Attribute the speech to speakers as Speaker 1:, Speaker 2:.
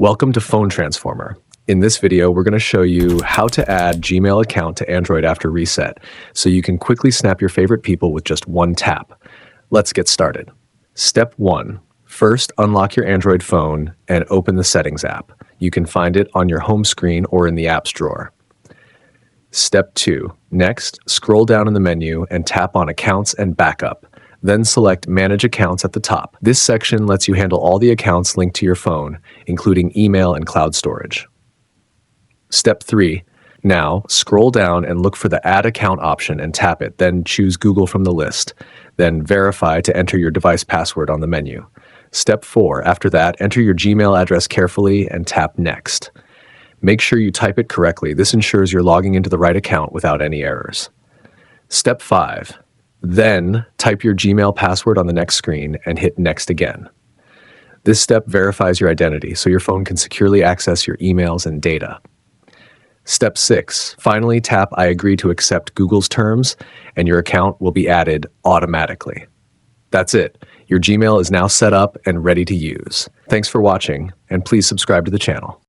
Speaker 1: Welcome to Phone Transformer. In this video, we're going to show you how to add Gmail account to Android after reset, so you can quickly snap your favorite people with just one tap. Let's get started. Step 1. First, unlock your Android phone and open the Settings app. You can find it on your home screen or in the apps drawer. Step 2. Next, scroll down in the menu and tap on Accounts and Backup. Then select Manage Accounts at the top. This section lets you handle all the accounts linked to your phone, including email and cloud storage. Step 3. Now, scroll down and look for the Add Account option and tap it, then choose Google from the list. Then verify to enter your device password on the menu. Step 4. After that, enter your Gmail address carefully and tap Next. Make sure you type it correctly. This ensures you're logging into the right account without any errors. Step 5. Then, type your Gmail password on the next screen and hit Next again. This step verifies your identity so your phone can securely access your emails and data. Step 6. Finally, tap I agree to accept Google's terms, and your account will be added automatically. That's it. Your Gmail is now set up and ready to use. Thanks for watching, and please subscribe to the channel.